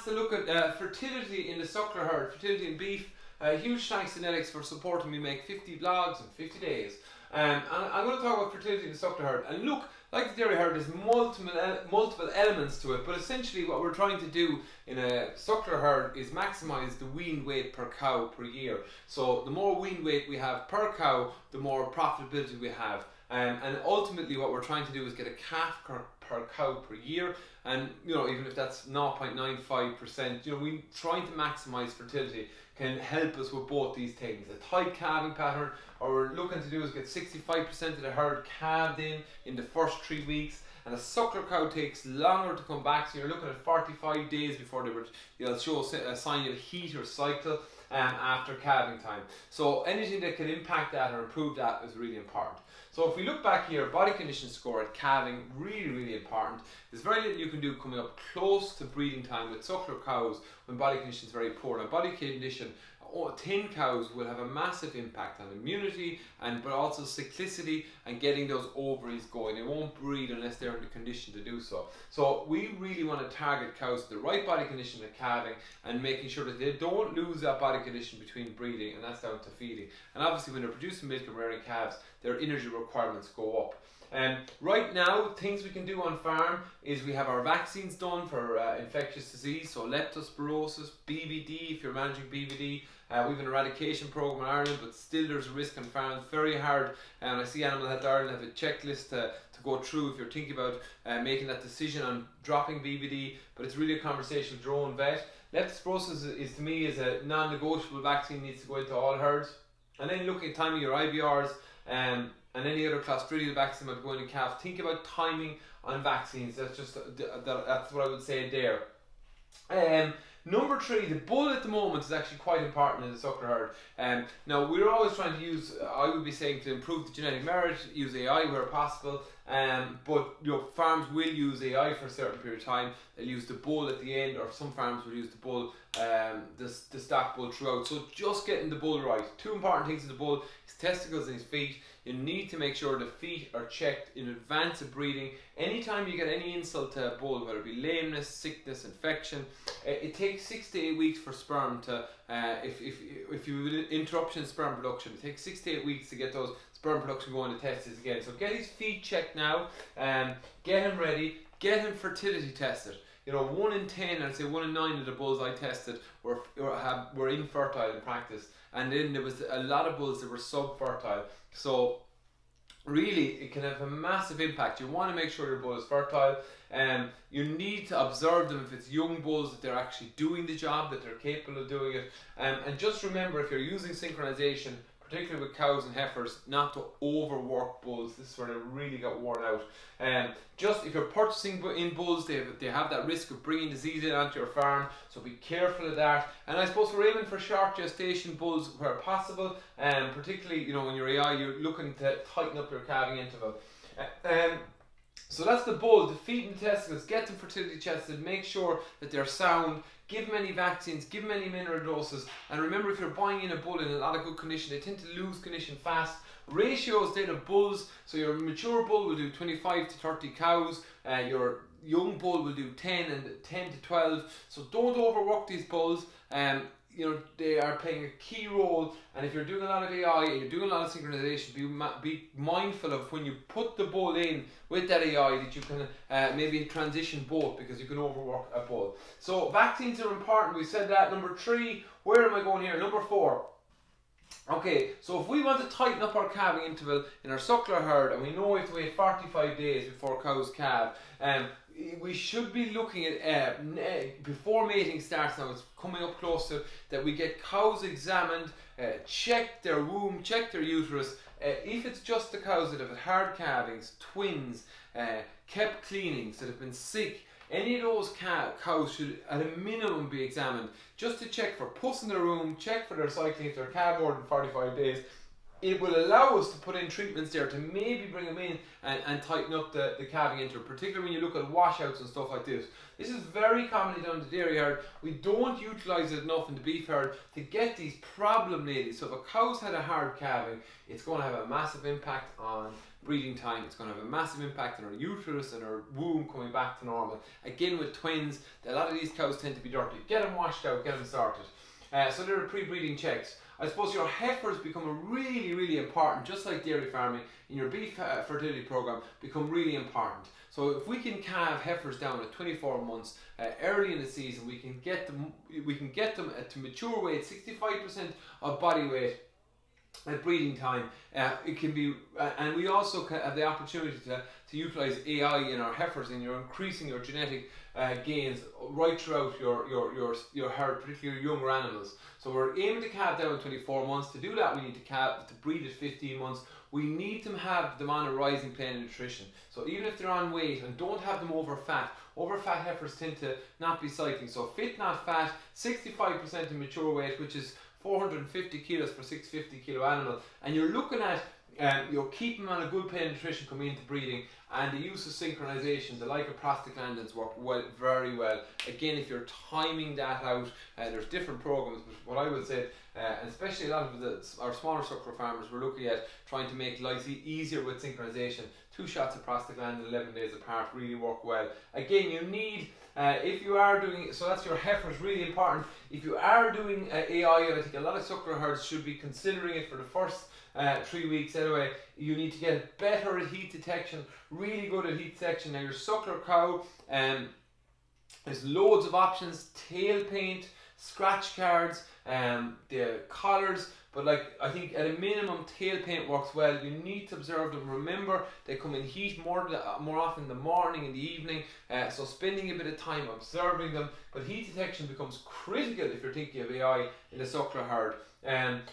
to look at fertility in the suckler herd, fertility in beef. Huge thanks to Nelix for supporting me make 50 vlogs in 50 days. And I'm going to talk about fertility in the suckler herd. And look, like the dairy herd, there's multiple elements to it, but essentially what we're trying to do in a suckler herd is maximize the weaned weight per cow per year. So the more weaned weight we have per cow, the more profitability we have. And ultimately what we're trying to do is get a calf per cow per year, and even if that's 0.95%, we trying to maximize fertility can help us with both these things. A tight calving pattern, or we're looking to do is get 65% of the herd calved in the first 3 weeks, and a suckler cow takes longer to come back, so you're looking at 45 days before they'll show a sign of heat or cycle after calving time. So anything that can impact that or improve that is really important. So if we look back here, body condition score at calving, really important. There's very little you can do coming up close to breeding time with suckler cows when body condition is very poor. Now body condition, thin cows will have a massive impact on immunity but also cyclicity and getting those ovaries going. They won't breed unless they're in the condition to do so. So we really want to target cows with the right body condition at calving and making sure that they don't lose that body condition between breeding, and that's down to feeding. And obviously when they're producing milk and rearing calves, their energy requirements go up. Right now, things we can do on farm is we have our vaccines done for infectious disease, so leptospirosis, BVD if you're managing BVD. We have an eradication program in Ireland, but still there's a risk on farm. It's very hard, and I see Animal Health Ireland have a checklist to go through if you're thinking about making that decision on dropping BVD, but it's really a conversation with your own vet. Leptospirosis is to me is a non-negotiable vaccine, needs to go into all herds. And then looking at timing your IBRs, and any other Clostridial vaccine might go in calf. Think about timing on vaccines. That's just that's what I would say there. Number 3, the bull at the moment is actually quite important in the suckler herd. Now we're always trying to use, I would be saying, to improve the genetic merit, use AI where possible. But farms will use AI for a certain period of time. They'll use the bull at the end, or some farms will use the bull, the stock bull throughout. So just getting the bull right. 2 important things in the bull: his testicles and his feet. You need to make sure the feet are checked in advance of breeding. Anytime you get any insult to a bull, whether it be lameness, sickness, infection, it takes 6 to 8 weeks for sperm to, if you have interruption in sperm production, it takes 6 to 8 weeks to get those sperm production going to testes again. So get his feet checked now, get him ready, get him fertility tested. 1 in 10, I'd say 1 in 9 of the bulls I tested were infertile in practice, and then there was a lot of bulls that were subfertile. So really it can have a massive impact. You want to make sure your bull is fertile, and you need to observe them if it's young bulls, that they're actually doing the job, that they're capable of doing it. And just remember, if you're using synchronization, particularly with cows and heifers, not to overwork bulls. This is where they really got worn out. Just if you're purchasing in bulls, they have that risk of bringing disease in onto your farm, so be careful of that. And I suppose we're aiming for short gestation bulls where possible, particularly when you're AI, you're looking to tighten up your calving interval. So that's the bull. The feet and testicles, get them fertility tested, make sure that they're sound, give them any vaccines, give them any mineral doses, and remember, if you're buying in a bull in a lot of good condition, they tend to lose condition fast. Ratios then of bulls, so your mature bull will do 25 to 30 cows, your young bull will do 10 to 12, so don't overwork these bulls. They are playing a key role, and if you're doing a lot of AI and you're doing a lot of synchronization, be mindful of when you put the bull in with that AI that you can maybe transition both, because you can overwork a bull. So vaccines are important, we said that. Number 3, where am I going here? Number 4. Okay, so if we want to tighten up our calving interval in our suckler herd, and we know we have to wait 45 days before cows calve, we should be looking at, before mating starts, now it's coming up close to, that we get cows examined, check their womb, check their uterus. If it's just the cows that have had hard calvings, twins, kept cleanings, that have been sick, any of those cows should at a minimum be examined, just to check for pus in their womb, check for their cycling if they're calved more than 45 days, it will allow us to put in treatments there to maybe bring them in and tighten up the calving interval, particularly when you look at washouts and stuff like this. This is very commonly done in the dairy herd. We don't utilise it enough in the beef herd to get these problem ladies. So if a cow's had a hard calving, it's going to have a massive impact on breeding time. It's going to have a massive impact on her uterus and her womb coming back to normal. Again, with twins, a lot of these cows tend to be dirty. Get them washed out, get them sorted. So there are pre-breeding checks. I suppose your heifers become really important, just like dairy farming, in your beef fertility program, become really important. So if we can calve heifers down at 24 months early in the season, we can get them to mature weight, 65% of body weight at breeding time. It can be, and we also have the opportunity to utilize AI in our heifers, and you're increasing your genetic gains right throughout your herd, particularly your younger animals. So we're aiming to calve down in 24 months. To do that, we need to breed at 15 months. We need to have them on a rising plane of nutrition. So even if they're on weight, and don't have them over fat heifers tend to not be cycling. So fit, not fat, 65% of mature weight, which is 450 kilos for 650 kilo animal, and you're looking at you're keeping them on a good plane of nutrition coming into breeding, and the use of synchronization, the like of prostaglandins work very well. Again, if you're timing that out, there's different programs, but what I would say, and especially a lot of our smaller suckler farmers, we're looking at trying to make life easier with synchronization. 2 shots of prostaglandin 11 days apart really work well. Again, you need, if you are doing, so that's your heifers, really important. If you are doing AI, and I think a lot of suckler herds should be considering it for the first 3 weeks anyway, you need to get better at heat detection, really good at heat detection. Now your suckler cow, there's loads of options: tail paint, scratch cards, the collars, but like I think at a minimum tail paint works well. You need to observe them. Remember, they come in heat more often in the morning and the evening, so spending a bit of time observing them. But heat detection becomes critical if you're thinking of AI in the suckler herd.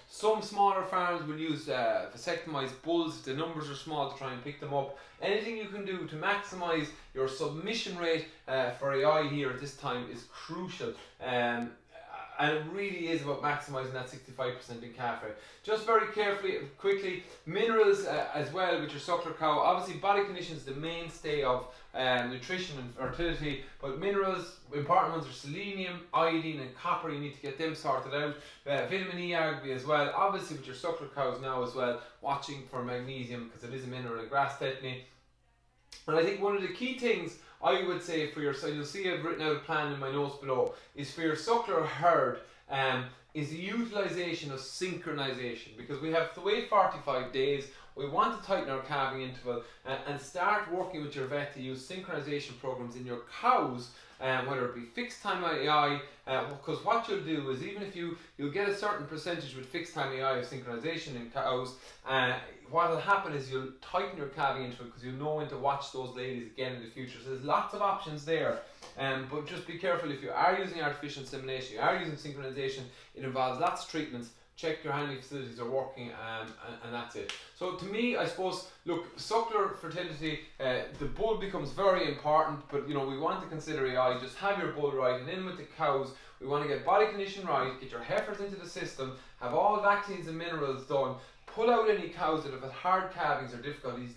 Some smaller farms will use vasectomized bulls if the numbers are small to try and pick them up. Anything you can do to maximize your submission rate for AI here at this time is crucial. And it really is about maximising that 65% in calf rate. Just very quickly, minerals as well with your suckler cow. Obviously body condition is the mainstay of nutrition and fertility, but minerals, important ones are selenium, iodine and copper. You need to get them sorted out. Vitamin E, arguably as well. Obviously with your suckler cows now as well, watching for magnesium because it is a mineral in grass tetany. And I think one of the key things I would say for your, so you'll see I've written out a plan in my notes below, is for your suckler herd, is the utilisation of synchronization, because we have to wait 45 days. We want to tighten our calving interval and start working with your vet to use synchronization programs in your cows, whether it be fixed time AI, because what you'll do is, even if you'll get a certain percentage with fixed time AI of synchronization in cows, what will happen is you'll tighten your calving interval because you'll know when to watch those ladies again in the future. So there's lots of options there, but just be careful if you are using artificial insemination, you are using synchronization, it involves lots of treatments. Check your handling facilities are working, and that's it. So to me, I suppose, look, suckler fertility, the bull becomes very important, but you know, we want to consider AI. Just have your bull right, and in with the cows, we want to get body condition right, get your heifers into the system, have all vaccines and minerals done, pull out any cows that have had hard calvings or difficulties,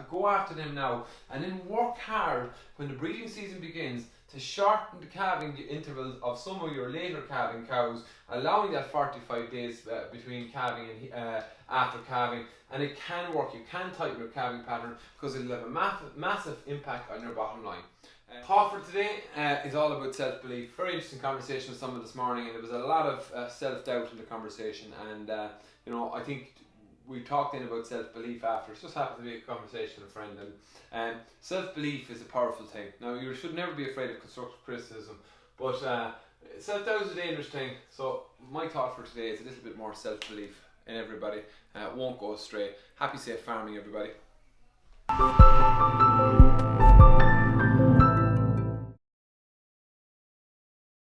go after them now, and then work hard when the breeding season begins to shorten the calving intervals of some of your later calving cows, allowing that 45 days between calving and after calving. And it can work. You can tighten your calving pattern because it'll have a massive impact on your bottom line. Thought for today is all about self-belief. Very interesting conversation with someone this morning, and there was a lot of self-doubt in the conversation, and you know, I think we talked in about self-belief after. It just happened to be a conversation with a friend, and self-belief is a powerful thing. Now, you should never be afraid of constructive criticism, but self-doubt is a dangerous thing. So my thought for today is a little bit more self-belief in everybody. Won't go astray. Happy safe farming, everybody.